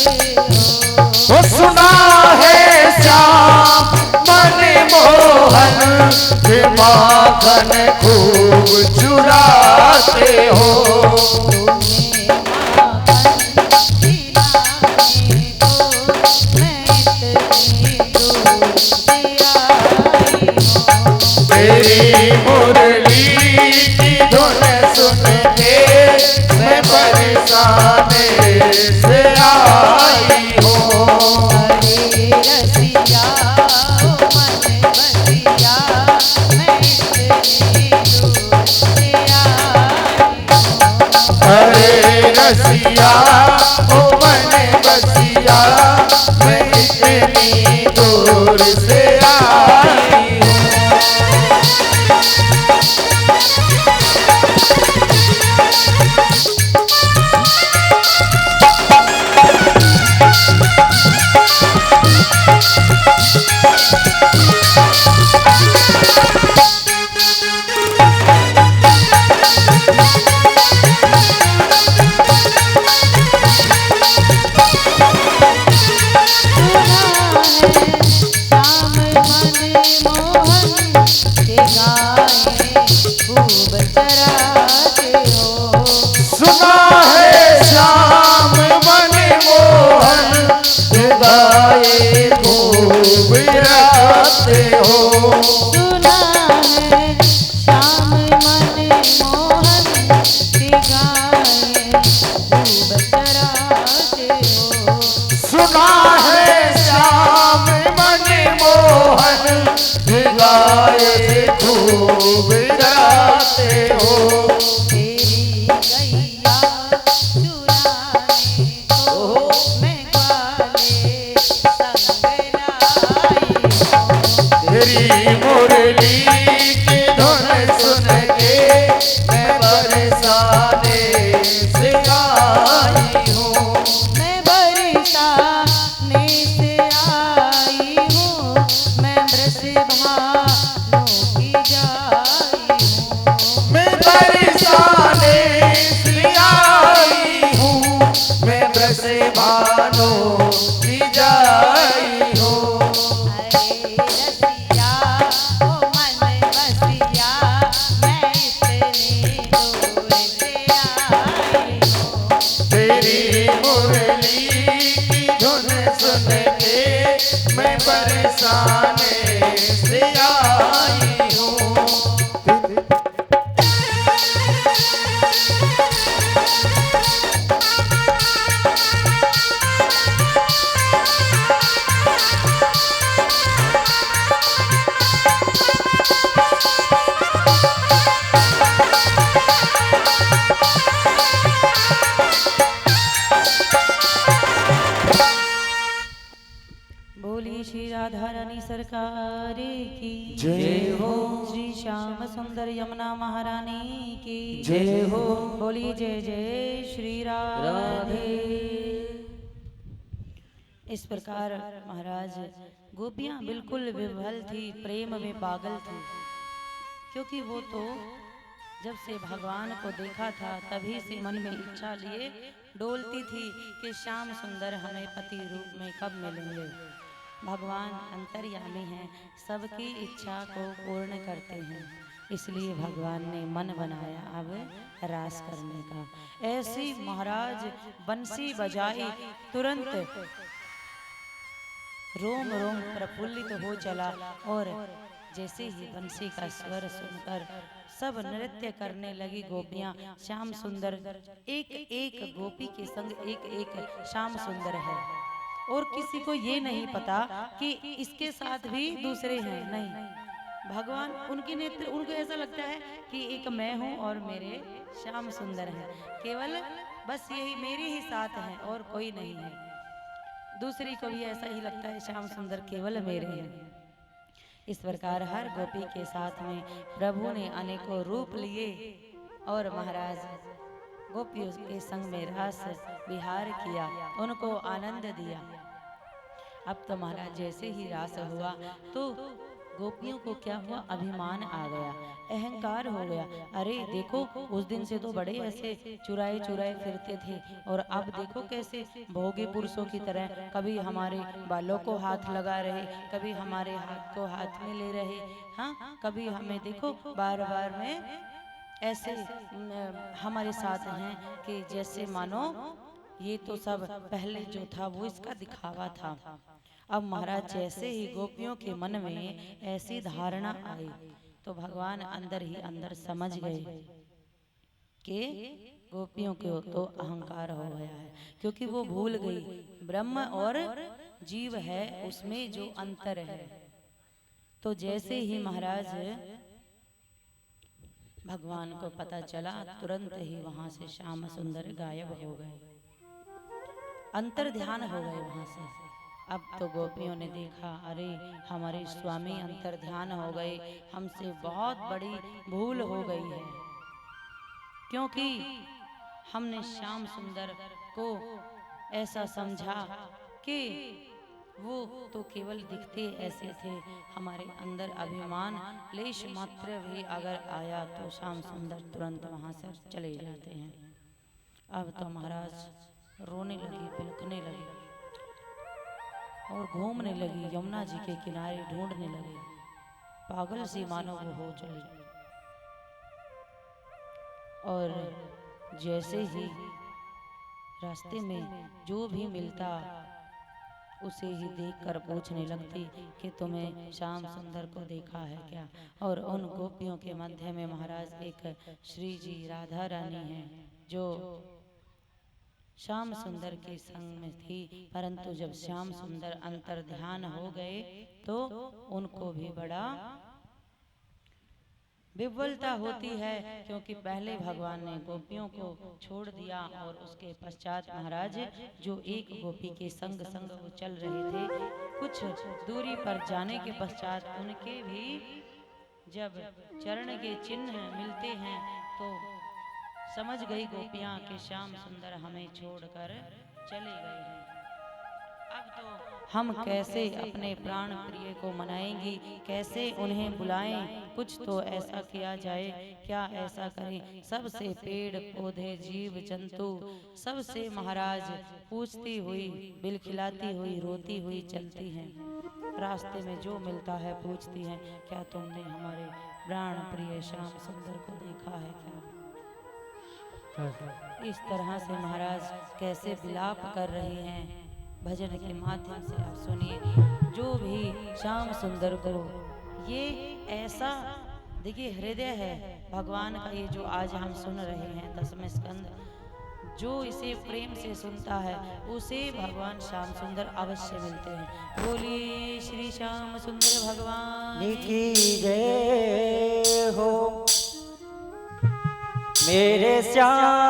वो सुना है श्याम मन मोहन के माखन खूब चुराते हो। तेरी मुरली की धुन सुन के मैं बरसाने से आई हूँ। अरे रसिया ओ मन बसिया मैं इतनी दूर से आई हूँ। अरे रसिया ओ मन बसिया मैं इतनी दूर से आई हूँ। सुना है श्याम मन मोहन के गाए खूब चराते हो। सुना है श्याम मन मोहन के गाए खूब चराते हो। सुना है श्याम मन मोहन के गाए खूब चराते हो। तेरी गैया चुराने को मैं ग्वाले संग लाई हूँ। तेरी मुरली की धुन सुन के मैं बरसाने से आई हूँ। मैं बरसाने से आई हूँ। मैं बरस भानों की जाई हूँ। मैं बरसाने से आई हूँ। मैं बरस भानों की जाई हूँ। अरे रसिया ओ मन बसिया मैं इतनी दूर से आई हूँ। तेरी मुरली की धुन सुन के मैं बरसाने से आई हूँ। बोली श्री राधा रानी सरकार की जय हो। श्री श्याम सुंदर यमुना महारानी की जय हो। बोली जय जय श्री राधे। इस प्रकार महाराज गोपियां बिल्कुल विह्वल थी, प्रेम में पागल थी, क्योंकि वो तो जब से भगवान को देखा था तभी से मन में इच्छा लिए डोलती थी कि श्याम सुंदर हमें पति रूप में कब मिलेंगे। भगवान अंतर्यामी हैं, सबकी इच्छा को पूर्ण करते हैं, इसलिए भगवान ने मन बनाया अब रास करने का। ऐसी महाराज बंसी बजाई, तुरंत रोम रोम प्रफुल्लित हो चला और जैसे ही बंसी का स्वर सुनकर सब नृत्य करने लगी गोपियां। श्याम सुंदर एक एक गोपी के संग एक एक श्याम सुंदर है और किसी को ये नहीं पता कि इसके साथ भी दूसरे हैं। नहीं, भगवान उनके नेत्र, उनको ऐसा लगता है कि एक मैं हूँ और मेरे श्याम सुंदर हैं, केवल बस यही मेरे ही साथ हैं और कोई नहीं है। दूसरी को भी ऐसा ही लगता है श्याम सुंदर केवल मेरे हैं। इस प्रकार हर गोपी के साथ में प्रभु ने अनेकों रूप लिए और महाराज गोपियों के संग में रास विहार किया, उनको आनंद दिया। अब तो महाराज जैसे ही रास हुआ तो गोपियों को क्या हुआ, अभिमान आ गया, अहंकार हो गया। अरे देखो उस दिन से तो बड़े ऐसे चुराए चुराए फिरते थे, और अब देखो कैसे भोगी पुरुषों की तरह कभी हमारे बालों को हाथ लगा रहे, कभी हमारे हाथ को हाथ में ले रहे, हाँ कभी हमें देखो बार बार में ऐसे हमारे साथ हैं कि जैसे मानो ये तो सब पहले जो था वो इसका दिखावा था। अब महाराज जैसे ही गोपियों के मन में ऐसी धारणा आई तो भगवान अंदर ही अंदर समझ गए कि गोपियों को तो अहंकार हो गया है, क्योंकि वो भूल गई ब्रह्म और जीव है उसमें जो अंतर है। तो जैसे ही महाराज भगवान को पता चला, तुरंत ही वहां से श्याम सुंदर गायब हो गए, अंतर ध्यान हो गए वहां से। अब तो गोपियों ने देखा, अरे हमारे स्वामी अंतर ध्यान हो गए, हमसे बहुत बड़ी भूल हो गई है, क्योंकि हमने श्याम सुंदर को ऐसा समझा कि वो तो केवल दिखते ऐसे थे, हमारे अंदर अभिमान लेश मात्र भी अगर आया तो श्याम सुंदर तुरंत वहां से चले जाते हैं। अब तो महाराज रोने लगी, बिलखने लगी और घूमने लगी, यमुना जी के किनारे ढूंढने लगे, पागल सी मानो वो हो चली। और जैसे ही रास्ते में जो भी मिलता उसे ही देखकर पूछने लगती कि तुम्हें श्याम सुंदर को देखा है क्या। और उन गोपियों के मध्य में महाराज एक श्री जी राधा रानी हैं जो श्याम सुंदर के संग में थी, परंतु जब श्याम सुंदर अंतर ध्यान हो गए तो उनको भी बड़ा विह्वलता होती है, क्योंकि पहले भगवान ने गोपियों को छोड़ दिया और उसके पश्चात महाराज जो एक गोपी के संग संग वो चल रहे थे, कुछ दूरी पर जाने के पश्चात उनके भी जब चरण के चिन्ह मिलते हैं तो समझ गई गोपियां कि श्याम सुंदर हमें छोड़कर चले गए हैं। अब तो हम कैसे अपने प्राण प्रिय को मनाएंगी, कैसे उन्हें बुलाएं, कुछ तो ऐसा किया जाए। क्या ऐसा करें, सबसे पेड़ पौधे जीव जंतु सबसे महाराज पूछती हुई, बिलखिलाती हुई, रोती हुई चलती हैं। रास्ते में जो मिलता है पूछती हैं, क्या तुमने हमारे प्राण प्रिय श्याम सुंदर को देखा है क्या। इस तरह से महाराज कैसे विलाप कर रहे हैं, भजन के माध्यम से आप सुनिए। जो भी श्याम सुंदर को ये ऐसा देखिए हृदय है भगवान का, ये जो आज हम सुन रहे हैं 10वें स्कंद, जो इसे प्रेम से सुनता है उसे भगवान श्याम सुंदर अवश्य मिलते हैं। बोलिए श्री श्याम सुंदर भगवान की जय हो। मेरे श्याम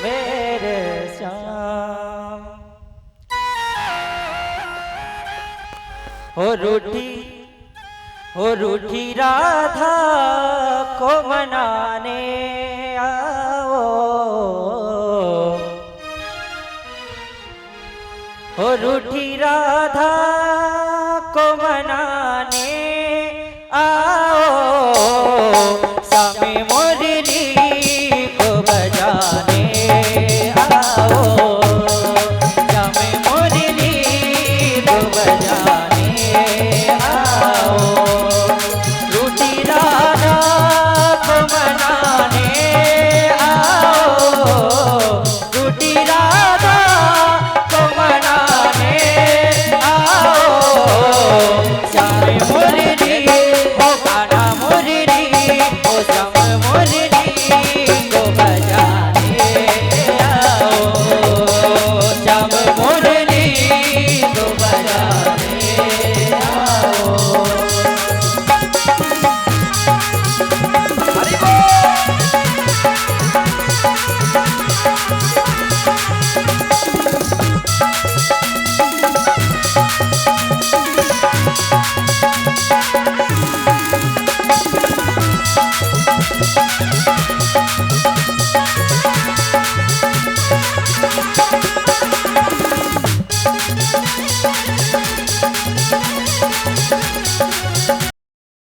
मेरे श्याम हो रूठी राधा को मनाने आओ, हो रूठी राधा